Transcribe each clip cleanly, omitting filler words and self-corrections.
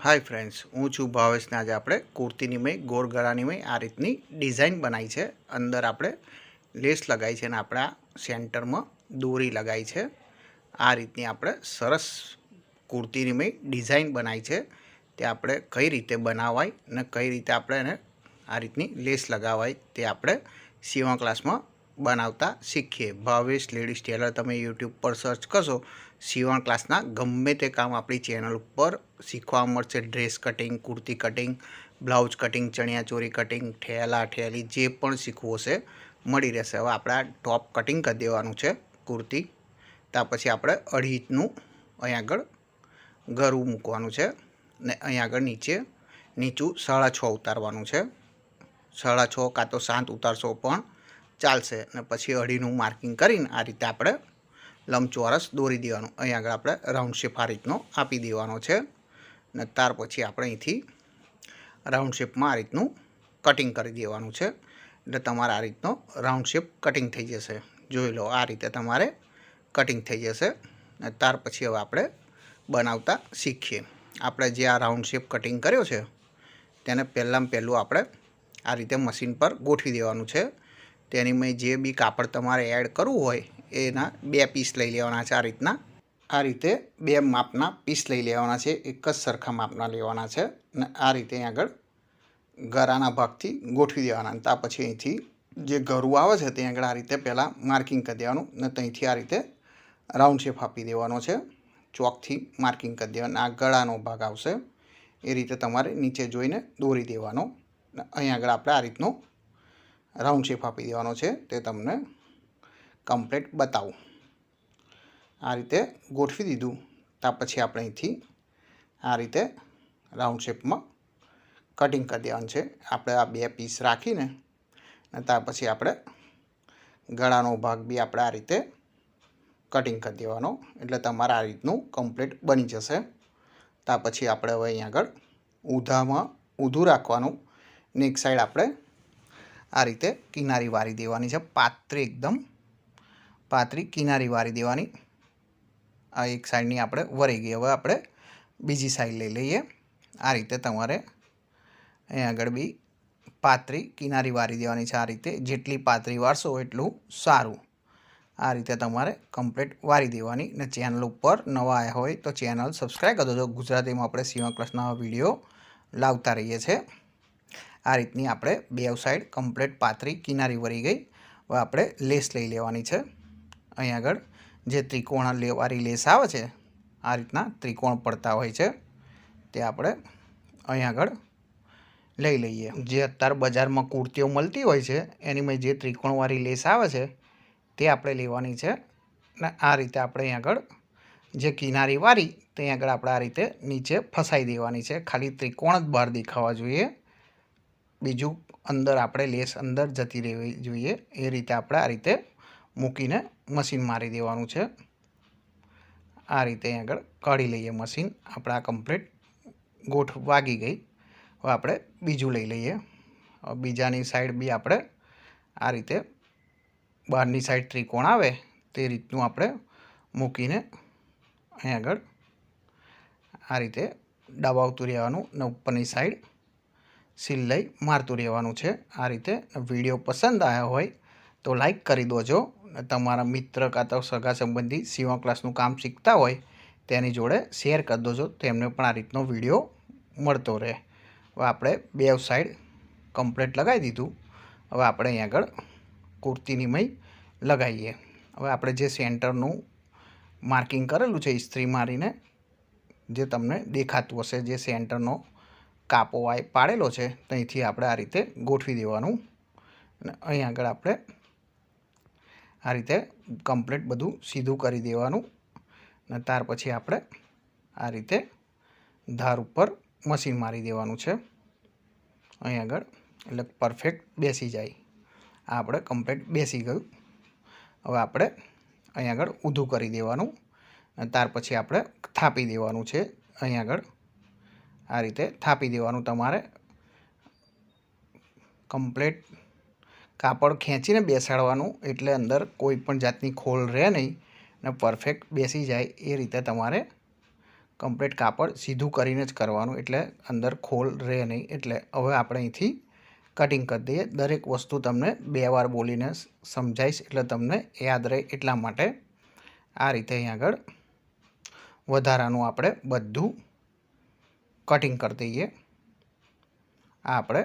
Hi friends, हूँ छूँ भावेश ने आज આપણે કુર્તીની મેં ગોળ ગળાની મેં આ રીતની ડિઝાઇન બનાવી છે। અંદર આપણે લેસ લગાવી છે અને આપણા સેન્ટરમાં દોરી લગાવી છે। આ રીતની આપણે સરસ કુર્તીની મેં ડિઝાઇન બનાવી છે। તે આપણે કઈ રીતે બનાવાય અને કઈ રીતે આપણે એને આ રીતની લેસ લગાવાય તે આપણે સીવણ ક્લાસમાં બનાવતા શીખીએ। ભાવેશ લેડીઝ ટેલર તમે યુટ્યુબ પર સર્ચ કરશો, સીવણ ક્લાસના ગમે તે કામ આપણી ચેનલ ઉપર શીખવા મળશે। Dress cutting, kurti cutting, blouse cutting, chaniya choli cutting, ઠેલા ઠેલી જે પણ શીખવું હશે મળી રહેશે। હવે આપણે આ ટોપ કટિંગ કરી દેવાનું છે કુર્તી। ત્યાર પછી આપણે 2.5 ઇંચનું અહીં આગળ ગળું મૂકવાનું છે ને અહીં આગળ નીચું 6.5 ઉતારવાનું છે। 6.5 કાં તો 7 ઉતારશો પણ ચાલશે ને પછી 2.5નું માર્કિંગ કરીને આ રીતે આપણે લંબચોરસ દોરી દેવાનું। અહીં આગળ આપણે રાઉન્ડ શેપ આ રીતનો આપી દેવાનો છે ને ત્યાર પછી આપણે અહીંથી રાઉન્ડ શેપમાં આ રીતનું કટિંગ કરી દેવાનું છે। એટલે તમારે આ રીતનો રાઉન્ડ શેપ કટિંગ થઈ જશે। જોઈ લો, આ રીતે તમારે કટિંગ થઈ જશે ને ત્યાર પછી હવે આપણે બનાવતા શીખીએ। આપણે જે આ રાઉન્ડ શેપ કટિંગ કર્યો છે તેને પહેલું આપણે આ રીતે મશીન પર ગોઠવી દેવાનું છે। તેની મેં જે બી કાપડ તમારે એડ કરવું હોય એના 2 પીસ લઈ લેવાના છે। આ રીતે 2 માપના પીસ લઈ લેવાના છે, એક જ સરખા માપના લેવાના છે અને આ રીતે આગળ ગળાના ભાગથી ગોઠવી દેવાના। ત્યાર પછી અહીંથી જે ગળું આવે છે ત્યાં આગળ આ રીતે પહેલાં માર્કિંગ કરી દેવાનું ને ત્યાંથી આ રીતે રાઉન્ડ શેપ આપી દેવાનો છે। ચોકથી માર્કિંગ કરી દેવાનું, આ ગળાનો ભાગ આવશે એ રીતે તમારે નીચે જોઈને દોરી દેવાનો। અહીં આગળ આપણે આ રીતનો રાઉન્ડ શેપ આપી દેવાનો છે, તે તમને કમ્પ્લીટ બતાવું। આ રીતે ગોઠવી દીધું ત્યાર પછી આપણે અહીંથી આ રીતે રાઉન્ડ શેપમાં કટિંગ કરી દેવાનું છે। આપણે આ 2 પીસ રાખીને ત્યાર પછી આપણે ગળાનો ભાગ બી આપણે આ રીતે કટિંગ કરી દેવાનો, એટલે તમારે આ રીતનું કમ્પ્લીટ બની જશે। ત્યાર પછી આપણે હવે અહીં આગળ ઊંધું રાખવાનું ને એક સાઈડ આપણે આ રીતે કિનારી વારી દેવાની છે, એકદમ પાતળી કિનારી વારી દેવાની। આ એક સાઈડની આપણે વરાઈ ગઈ। હવે આપણે બીજી સાઈડ લઈ લઈએ। આ રીતે તમારે અહીં આગળ બી પાતળી કિનારી વારી દેવાની છે। આ રીતે જેટલી પાતળી વારશો એટલું સારું। આ રીતે તમારે કમ્પ્લીટ વારી દેવાની ને ચેનલ ઉપર નવા આવ્યા હોય તો ચેનલ સબસ્ક્રાઈબ કરી દેજો। ગુજરાતીમાં આપણે સીવણ ક્લાસના વિડીયો લાવતા રહીએ છીએ। આ રીતની આપણે 2 સાઈડ કમ્પ્લીટ પાતળી કિનારી વરી ગઈ। હવે આપણે લેસ લઈ લેવાની છે। અહીં આગળ જે ત્રિકોણ વાળી લેસ આવે છે, આ રીતના ત્રિકોણ પડતા હોય છે, તે આપણે અહીં આગળ લઈ લઈએ। જે અત્યારે બજારમાં કુર્તીઓ મળતી હોય છે એની મેં જે ત્રિકોણવાળી લેસ આવે છે તે આપણે લેવાની છે ને આ રીતે આપણે અહીં આગળ જે કિનારી વારી ત્યાં આગળ આપણે આ રીતે નીચે ફસાઈ દેવાની છે। ખાલી ત્રિકોણ જ બહાર દેખાવા જોઈએ, બીજું અંદર આપણે લેસ અંદર જતી રહેવી જોઈએ। એ રીતે આપણે આ રીતે મૂકીને મશીન મારી દેવાનું છે। આ રીતે અહીં આગળ કાઢી લઈએ મશીન। આપણે આ કમ્પ્લીટ ગોઠ વાગી ગઈ। હવે આપણે બીજું લઈ લઈએ। બીજાની સાઈડ બી આપણે આ રીતે બહારની સાઈડ ત્રિકોણ આવે તે રીતનું આપણે મૂકીને અહીં આગળ આ રીતે દબાવતું રહેવાનું ને ઉપરની સાઈડ સિલાઈ મારતું રહેવાનું છે। આ રીતે વિડીયો પસંદ આવ્યો હોય તો લાઈક કરી દોજો। તમારા મિત્ર કાં તો સગા સંબંધી સીવણ ક્લાસનું કામ શીખતા હોય તેની જોડે શેર કરી દોજો, તેમને પણ આ રીતનો વિડીયો મળતો રહે। હવે આપણે 2 સાઈડ કમ્પ્લીટ લગાવી દીધું। હવે આપણે અહીં આગળ કુર્તીની મય લગાવીએ। હવે આપણે જે સેન્ટરનું માર્કિંગ કરેલું છે ઇસ્ત્રી મારીને, જે તમને દેખાતું હશે, જે સેન્ટરનો કાપો પાડેલો છે ત્યાંથી આપણે આ રીતે ગોઠવી દેવાનું અને અહીં આગળ આપણે આ રીતે કમ્પ્લીટ બધું સીધું કરી દેવાનું અને ત્યાર પછી આપણે આ રીતે ધાર ઉપર મશીન મારી દેવાનું છે અહીં આગળ, એટલે પરફેક્ટ બેસી જાય। આ આપણે કમ્પ્લીટ બેસી ગયું। હવે આપણે અહીં આગળ ઊંધું કરી દેવાનું અને ત્યાર પછી આપણે થાપી દેવાનું છે। અહીં આગળ આ રીતે થાપી દેવાનું। તમારે કમ્પ્લીટ કાપડ ખેંચીને બેસાડવાનું, એટલે અંદર કોઈ પણ જાતની ખોલ રહે નહીં ને પરફેક્ટ બેસી જાય। એ રીતે તમારે કમ્પ્લીટ કાપડ સીધું કરીને જ કરવાનું, એટલે અંદર ખોલ રહે નહીં. એટલે હવે આપણે અહીંથી કટિંગ કરી દઈએ. દરેક વસ્તુ તમને 2 વાર બોલીને સમજાઈશ એટલે તમને યાદ રહે, એટલા માટે આ રીતે અહીં આગળ વધારાનું આપણે બધું કટિંગ કરી દઈએ. આ આપણે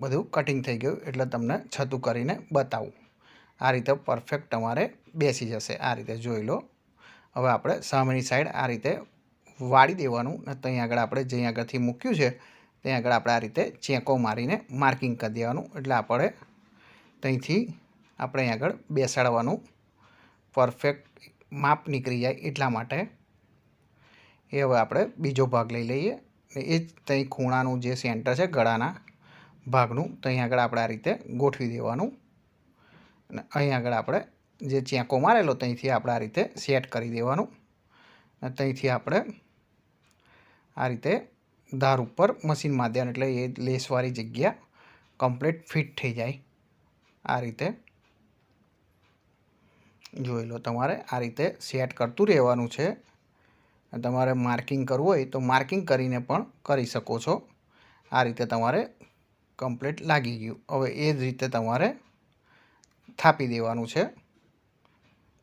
બધું કટિંગ થઈ ગયું એટલે તમને છતું કરીને બતાવું. આ રીતે પરફેક્ટ તમારે બેસી જશે. આ રીતે જોઈ લો. હવે આપણે સામેની સાઈડ આ રીતે વાળી દેવાનું ને ત્યાં આગળ આપણે જ્યાં આગળથી મૂક્યું છે ત્યાં આગળ આપણે આ રીતે ચેકો મારીને માર્કિંગ કરી દેવાનું. એટલે આપણે ત્યાંથી આપણે અહીં આગળ બેસાડવાનું પરફેક્ટ માપ નીકળી જાય, એટલા માટે. એ હવે આપણે બીજો ભાગ લઈ લઈએ. એ જ ત્યાં ખૂણાનું જે સેન્ટર છે ગળાના ભાગનું, ત્યાં આગળ આપણે આ રીતે ગોઠવી દેવાનું. અને અહીં આગળ આપણે જે ચેકો મારેલો ત્યાંથી આપણે આ રીતે સેટ કરી દેવાનું. અને ત્યાંથી આપણે આ રીતે ધાર ઉપર મશીન મારી દેવાનું, એટલે એ લેસવાળી જગ્યા કમ્પ્લીટ ફિટ થઈ જાય. આ રીતે જોઈ લો. તમારે આ રીતે સેટ કરતું રહેવાનું છે. તમારે માર્કિંગ કરવું હોય તો માર્કિંગ કરીને પણ કરી શકો છો. આ રીતે તમારે કમ્પ્લીટ લાગી ગયું. હવે એ જ રીતે તમારે થાપી દેવાનું છે.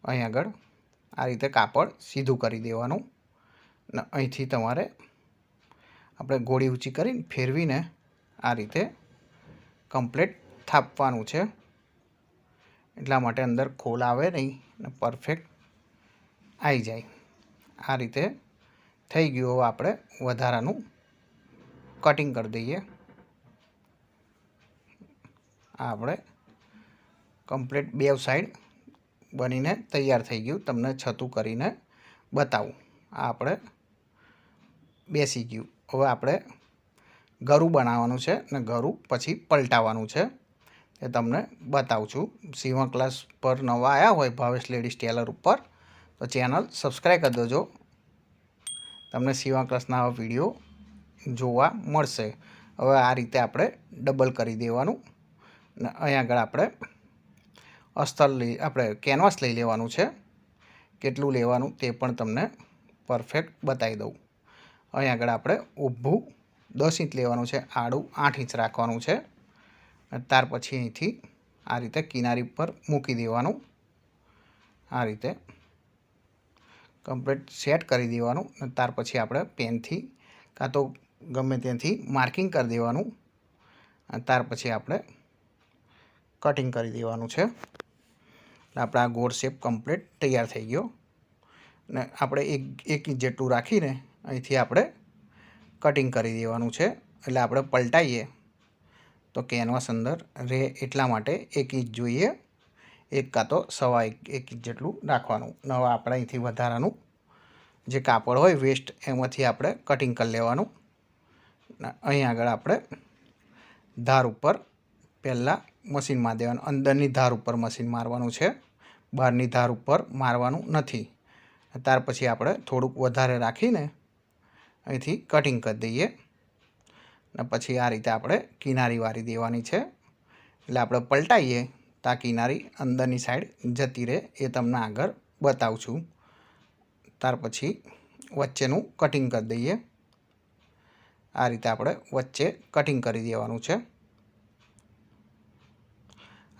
અહીં આગળ આ રીતે કાપડ સીધું કરી દેવાનું. અને અહીંથી તમારે આપણે ગોળી ઊંચી કરીને ફેરવીને આ રીતે કમ્પ્લીટ થાપવાનું છે. એટલા માટે અંદર ખોલ આવે નહીં ને પરફેક્ટ આવી જાય. આ રીતે થઈ ગયું. હવે આપણે વધારાનું કટિંગ કરી દઈએ. આ આપણે કમ્પ્લીટ બેવ સાઈડ બનીને તૈયાર થઈ ગયું. તમને છતું કરીને બતાવું. આ આપણે બેસી ગયું. હવે આપણે ગરું બનાવવાનું છે ને ગરું પછી પલટાવવાનું છે, એ તમને બતાવું છું. સીવણ ક્લાસ પર નવા આવ્યા હોય ભાવેશ લેડીઝ ટેલર ઉપર તો ચેનલ સબસ્ક્રાઈબ કરી દેજો. તમને સીવણ ક્લાસના વિડીયો જોવા મળશે. હવે આ રીતે આપણે ડબલ કરી દેવાનું. ને અહીં આગળ આપણે અસ્તર આપણે કેનવાસ લઈ લેવાનું છે. કેટલું લેવાનું તે પણ તમને પરફેક્ટ બતાવી દઉં. અહીં આગળ આપણે ઊભું 10 ઇંચ લેવાનું છે, આડું 8 ઇંચ રાખવાનું છે. ત્યાર પછી અહીંથી આ રીતે કિનારી પર મૂકી દેવાનું. આ રીતે કમ્પ્લીટ સેટ કરી દેવાનું. ત્યાર પછી આપણે પેનથી કાં તો ગમે ત્યાંથી માર્કિંગ કરી દેવાનું. ત્યાર પછી આપણે કટિંગ કરી દેવાનું છે. આપણે આ ગોળ શેપ કમ્પ્લીટ તૈયાર થઈ ગયો. ને આપણે એક ઇંચ જેટલું રાખીને અહીંથી આપણે કટિંગ કરી દેવાનું છે. એટલે આપણે પલટાઈએ તો કેનવાસ અંદર રહે, એટલા માટે 1 ઇંચ જોઈએ. 1 કાં તો 1.25 ઇંચ જેટલું રાખવાનું. હવે આપણે અહીંથી વધારાનું જે કાપડ હોય વેસ્ટ એમાંથી આપણે કટિંગ કરી લેવાનું. અહીં આગળ આપણે ધાર ઉપર પહેલાં મશીન મારી દેવાનું. અંદરની ધાર ઉપર મશીન મારવાનું છે, બહારની ધાર ઉપર મારવાનું નથી. ત્યાર પછી આપણે થોડુંક વધારે રાખીને અહીંથી કટિંગ કરી દઈએ. અને પછી આ રીતે આપણે કિનારી વારી દેવાની છે. એટલે આપણે પલટાઈએ તો આ કિનારી અંદરની સાઈડ જતી રહે, એ તમને આગળ બતાવું છું. ત્યાર પછી વચ્ચેનું કટિંગ કરી દઈએ. આ રીતે આપણે વચ્ચે કટિંગ કરી દેવાનું છે.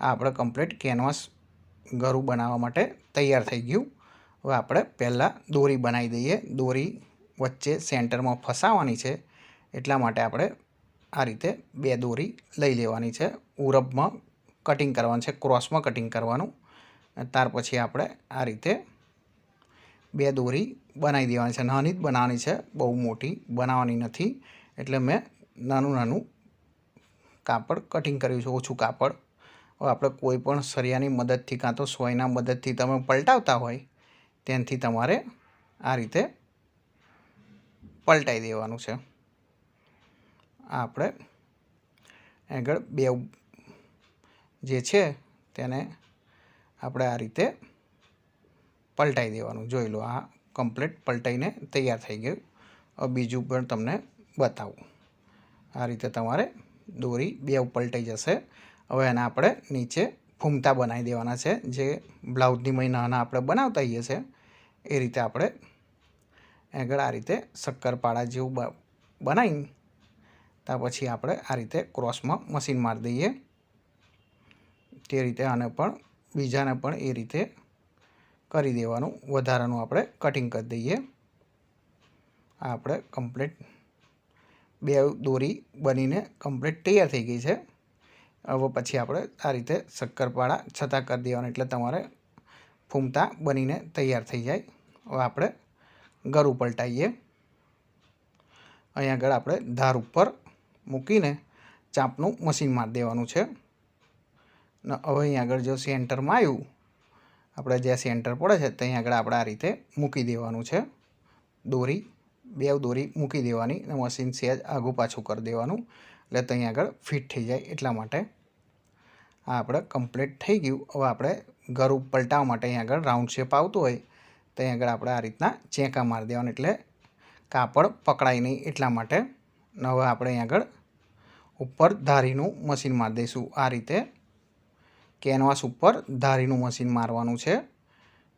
આ આપણે કમ્પ્લીટ કેનવાસ ગરું બનાવવા માટે તૈયાર થઈ ગયું. હવે આપણે પહેલાં દોરી બનાવી દઈએ. દોરી વચ્ચે સેન્ટરમાં ફસાવવાની છે, એટલા માટે આપણે આ રીતે 2 દોરી લઈ લેવાની છે. ઉરબમાં કટિંગ કરવાનું છે, ક્રોસમાં કટિંગ કરવાનું. ત્યાર પછી આપણે આ રીતે 2 દોરી બનાવી દેવાની છે. નાની જ બનાવવાની છે, બહુ મોટી બનાવવાની નથી. એટલે મેં નાનું કાપડ કટિંગ કર્યું છે, ઓછું કાપડ. હવે આપણે કોઈ પણ સરિયાની મદદથી કાં તો સોયના મદદથી તમે પલટાવતા હોય ત્યાંથી તમારે આ રીતે પલટાઈ દેવાનું છે. આપણે આગળ 2 જે છે તેને આપણે આ રીતે પલટાઈ દેવાનું. જોઈ લો, આ કમ્પ્લીટ પલટાઈને તૈયાર થઈ ગયું. હવે બીજું પણ તમને બતાવું. આ રીતે તમારે દોરી 2 પલટાઈ જશે. હવે એને આપણે નીચે ફૂમતા બનાવી દેવાના છે, જે બ્લાઉઝની નાના આપણે બનાવતા હોઈએ છીએ એ રીતે આપણે આગળ આ રીતે શક્કરપારા જેવું બનાવીને ત્યાર પછી આપણે આ રીતે ક્રોસમાં મશીન મારી દઈએ. તે રીતે આને પણ બીજાને પણ એ રીતે કરી દેવાનું. વધારાનું આપણે કટિંગ કરી દઈએ. આ આપણે કમ્પ્લીટ 2 દોરી બનીને કમ્પ્લીટ તૈયાર થઈ ગઈ છે. હવે પછી આપણે આ રીતે શક્કરપારા છતાં કરી દેવાનું એટલે તમારે ફૂમતા બનીને તૈયાર થઈ જાય. હવે આપણે ગળું પલટાઈએ. અહીં આગળ આપણે ધાર ઉપર મૂકીને ચાંપનું મશીન મારી દેવાનું છે. ને હવે અહીં આગળ જો સેન્ટરમાં આવ્યું, આપણે જ્યાં સેન્ટર પડે છે ત્યાં આગળ આપણે આ રીતે મૂકી દેવાનું છે. દોરી 2 દોરી મૂકી દેવાની અને મશીન સહેજ આઘું પાછું કરી દેવાનું એટલે ત્યાં આગળ ફિટ થઈ જાય. એટલા માટે આ આપણે કમ્પ્લીટ થઈ ગયું. હવે આપણે ગળું પલટાવવા માટે અહીં આગળ રાઉન્ડ શેપ આવતું હોય ત્યાં આગળ આપણે આ રીતના ચેંકા મારી દેવાનું એટલે કાપડ પકડાય નહીં. એટલા માટે હવે આપણે અહીં આગળ ઉપર ધારીનું મશીન મારી દઈશું. આ રીતે કેનવાસ ઉપર ધારીનું મશીન મારવાનું છે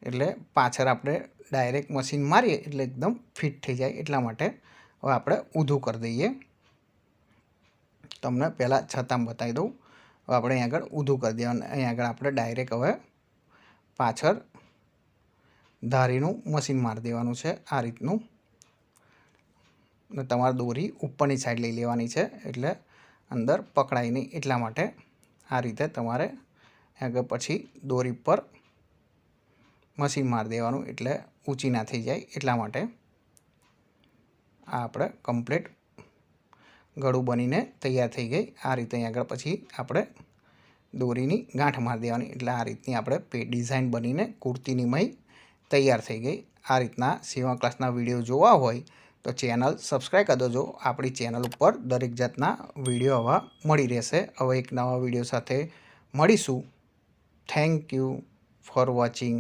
એટલે પાછળ આપણે ડાયરેક્ટ મશીન મારીએ એટલે એકદમ ફિટ થઈ જાય. એટલા માટે હવે આપણે ઊંધું કરી દઈએ. તમને પહેલાં છતાં બતાવી દઉં. હવે આપણે અહીં આગળ ઊંધું કરી દેવાનું. અહીં આગળ આપણે ડાયરેક્ટ હવે પાછળ ધારીનું મશીન મારી દેવાનું છે આ રીતનું. ને તમારે દોરી ઉપરની સાઈડ લઈ લેવાની છે એટલે અંદર પકડાય નહીં. એટલા માટે આ રીતે તમારે આગળ પછી દોરી પર મશીન મારી દેવાનું એટલે ઊંચી ના થઈ જાય. એટલા માટે આ આપણે કમ્પ્લીટ ગળું બનીને તૈયાર થઈ ગઈ. આ રીતે આગળ પછી આપણે દોરીની ગાંઠ મારી દેવાની એટલે આ રીતની આપણે ડિઝાઇન બનીને કુર્તીની મય તૈયાર થઈ ગઈ. આ રીતના સીવણ ક્લાસના વિડીયો જોવા હોય તો ચેનલ સબસ્ક્રાઈબ કરી દેજો. આપણી ચેનલ ઉપર દરેક જાતના વિડીયો હવે મળી રહેશે. હવે એક નવા વિડીયો સાથે મળીશું. Thank you for watching.